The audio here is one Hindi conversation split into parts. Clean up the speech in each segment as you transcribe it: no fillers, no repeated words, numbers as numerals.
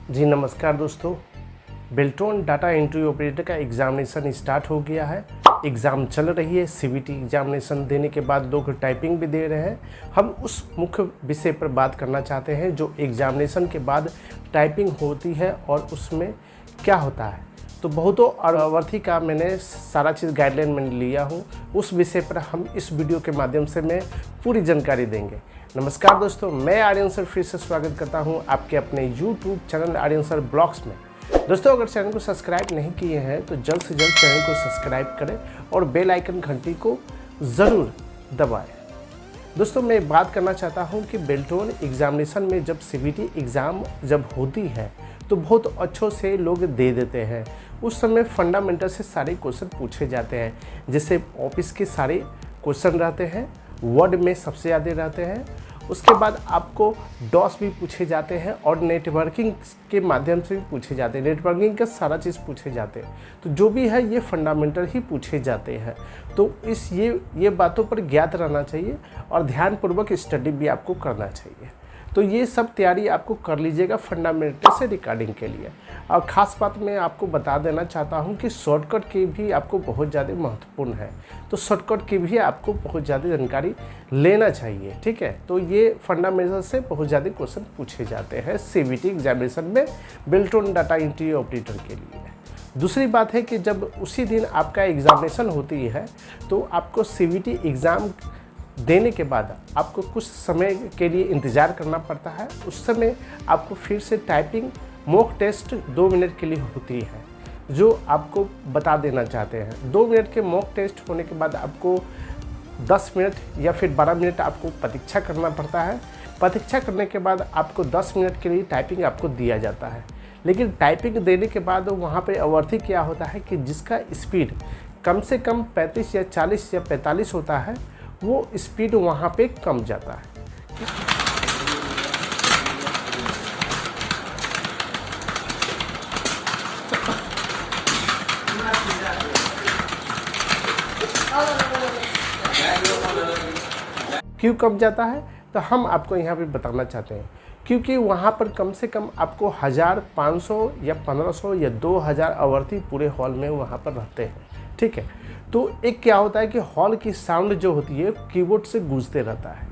जी नमस्कार दोस्तों। बेल्ट्रॉन डाटा एंट्री ऑपरेटर का एग्ज़ामिनेशन स्टार्ट हो गया है। एग्ज़ाम चल रही है। सीबीटी एग्ज़ामिनेशन देने के बाद लोग टाइपिंग भी दे रहे हैं। हम उस मुख्य विषय पर बात करना चाहते हैं जो एग्ज़ामिनेशन के बाद टाइपिंग होती है और उसमें क्या होता है। तो बहुतों अर्थी का मैंने सारा चीज़ गाइडलाइन मैंने लिया हूँ। उस विषय पर हम इस वीडियो के माध्यम से मैं पूरी जानकारी देंगे। नमस्कार दोस्तों, मैं आर्यन सर फिर से स्वागत करता हूँ आपके अपने YouTube channel Aryan sir blogs में। दोस्तों, अगर चैनल को सब्सक्राइब नहीं किए हैं तो जल्द से जल्द चैनल को सब्सक्राइब करें और बेल आइकन घंटी को ज़रूर दबाएं। दोस्तों, मैं बात करना चाहता हूं कि बेल्ट्रॉन एग्ज़ामिनेशन में जब सीबीटी एग्ज़ाम जब होती है तो बहुत अच्छों से लोग दे देते हैं। उस समय फंडामेंटल से सारे क्वेश्चन पूछे जाते हैं, जैसे ऑफिस के सारे क्वेश्चन रहते हैं, वर्ड में सबसे ज़्यादा रहते हैं। उसके बाद आपको डॉस भी पूछे जाते हैं और नेटवर्किंग के माध्यम से भी पूछे जाते हैं। नेटवर्किंग का सारा चीज़ पूछे जाते हैं। तो जो भी है ये फंडामेंटल ही पूछे जाते हैं। तो ये बातों पर ज्ञात रहना चाहिए और ध्यानपूर्वक स्टडी भी आपको करना चाहिए। तो ये सब तैयारी आपको कर लीजिएगा फंडामेंटल से रिकॉर्डिंग के लिए। और ख़ास बात मैं आपको बता देना चाहता हूँ कि शॉर्टकट की भी आपको बहुत ज़्यादा महत्वपूर्ण है। तो शॉर्टकट की भी आपको बहुत ज़्यादा जानकारी लेना चाहिए, ठीक है। तो ये फंडामेंटल से बहुत ज़्यादा क्वेश्चन पूछे जाते हैं सीबीटी एग्जामिनेशन में बेल्ट्रॉन डाटा एंट्री ऑपरेटर के लिए। दूसरी बात है कि जब उसी दिन आपका एग्जामिनेशन होती है तो आपको सीबीटी एग्ज़ाम देने के बाद आपको कुछ समय के लिए इंतज़ार करना पड़ता है। उस समय आपको फिर से टाइपिंग मॉक टेस्ट 2 मिनट के लिए होती है, जो आपको बता देना चाहते हैं। 2 मिनट के मॉक टेस्ट होने के बाद आपको 10 मिनट या फिर 12 मिनट आपको प्रतीक्षा करना पड़ता है। प्रतीक्षा करने के बाद आपको 10 मिनट के लिए टाइपिंग आपको दिया जाता है। लेकिन टाइपिंग देने के बाद वहाँ पे अवस्थी क्या होता है कि जिसका स्पीड कम से कम 35 या 40 या 45 होता है, वो स्पीड वहाँ पे कम जाता है। क्यों कम जाता है तो हम आपको यहाँ पे बताना चाहते हैं। क्योंकि वहाँ पर कम से कम आपको 1500 या 1500 या 2000 अर्थी पूरे हॉल में वहाँ पर रहते हैं, ठीक है। तो एक क्या होता है कि हॉल की साउंड जो होती है कीबोर्ड से गूंजते रहता है।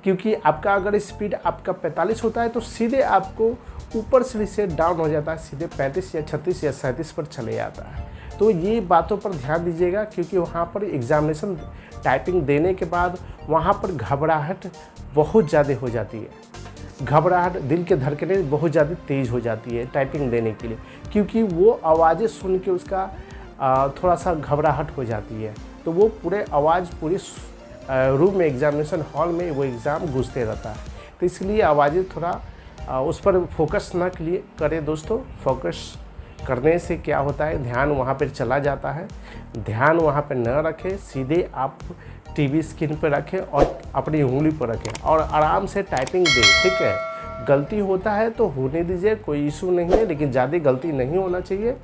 क्योंकि आपका अगर स्पीड आपका 45 होता है तो सीधे आपको ऊपर से डाउन हो जाता है, सीधे 35 या 36 या 37 पर चले जाता है। तो ये बातों पर ध्यान दीजिएगा, क्योंकि वहाँ पर एग्जामिनेशन टाइपिंग देने के बाद वहाँ पर घबराहट बहुत ज़्यादा हो जाती है। घबराहट, दिल के धड़कनें बहुत ज़्यादा तेज़ हो जाती है टाइपिंग देने के लिए, क्योंकि वो आवाज़ें सुन के उसका थोड़ा सा घबराहट हो जाती है। तो वो पूरे आवाज़ पूरी रूम में एग्जामिनेशन हॉल में वो एग्ज़ाम गूंजते रहता है। तो इसलिए आवाज़ें थोड़ा उस पर फोकस ना करें दोस्तों। फोकस करने से क्या होता है, ध्यान वहाँ पर चला जाता है। ध्यान वहाँ पर न रखें, सीधे आप टीवी स्क्रीन पर रखें और अपनी उंगली पर रखें और आराम से टाइपिंग दें, ठीक है। गलती होता है तो होने दीजिए, कोई इशू नहीं है, लेकिन ज़्यादा गलती नहीं होना चाहिए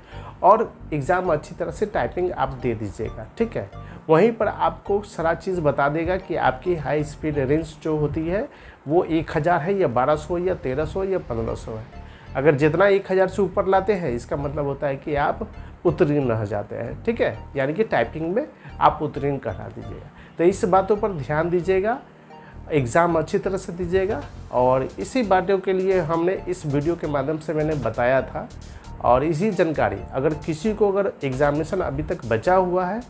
और एग्ज़ाम अच्छी तरह से टाइपिंग आप दे दीजिएगा, ठीक है। वहीं पर आपको सारा चीज़ बता देगा कि आपकी हाई स्पीड रेंज जो होती है वो 1000 है या 1200 या 1300 या 1500 है। अगर जितना 1000 से ऊपर लाते हैं इसका मतलब होता है कि आप उत्तीर्ण रह जाते हैं, ठीक है। यानी कि टाइपिंग में आप उत्तीर्ण करा दीजिएगा। तो इस बातों पर ध्यान दीजिएगा, एग्ज़ाम अच्छी तरह से दीजिएगा। और इसी बातों के लिए हमने इस वीडियो के माध्यम से मैंने बताया था। और इसी जानकारी अगर किसी को अगर एग्ज़ामिनेशन अभी तक बचा हुआ है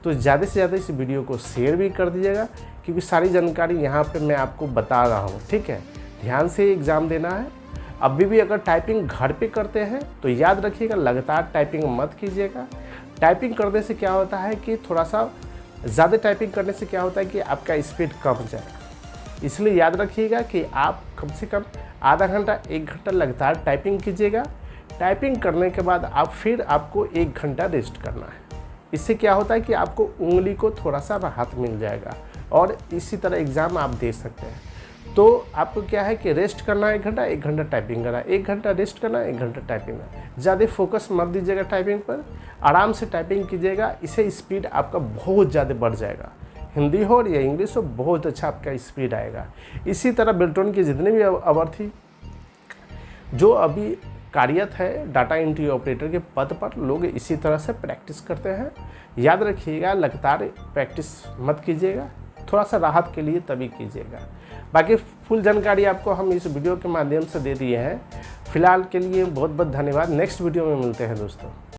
तो ज़्यादा से ज़्यादा इस वीडियो को शेयर भी कर दीजिएगा, क्योंकि सारी जानकारी यहाँ पे मैं आपको बता रहा हूँ, ठीक है। ध्यान से एग्ज़ाम देना है। अभी भी अगर टाइपिंग घर पे करते हैं तो याद रखिएगा लगातार टाइपिंग मत कीजिएगा। टाइपिंग करने से क्या होता है कि थोड़ा सा ज़्यादा टाइपिंग करने से क्या होता है कि आपका स्पीड कम जाएगा। इसलिए याद रखिएगा कि आप कम से कम आधा घंटा 1 घंटा लगातार टाइपिंग कीजिएगा। टाइपिंग करने के बाद फिर आपको 1 घंटा रेस्ट करना है। इससे क्या होता है कि आपको उंगली को थोड़ा सा राहत मिल जाएगा और इसी तरह एग्ज़ाम आप दे सकते हैं। तो आपको क्या है कि रेस्ट करना 1 घंटा, 1 घंटा टाइपिंग करना, 1 घंटा रेस्ट करना, 1 घंटा टाइपिंग करना। ज़्यादा फोकस मत दीजिएगा टाइपिंग पर, आराम से टाइपिंग कीजिएगा। इससे स्पीड आपका बहुत ज़्यादा बढ़ जाएगा। हिंदी हो या इंग्लिश हो, बहुत अच्छा आपका स्पीड आएगा। इसी तरह बेल्ट्रॉन के जितने भी अर्थी जो अभी कार्यरत है डाटा एंट्री ऑपरेटर के पद पर। लोग इसी तरह से प्रैक्टिस करते हैं। याद रखिएगा, लगातार प्रैक्टिस मत कीजिएगा, थोड़ा सा राहत के लिए तभी कीजिएगा। बाकी फुल जानकारी आपको हम इस वीडियो के माध्यम से दे दिए हैं। फिलहाल के लिए बहुत बहुत धन्यवाद। नेक्स्ट वीडियो में मिलते हैं दोस्तों।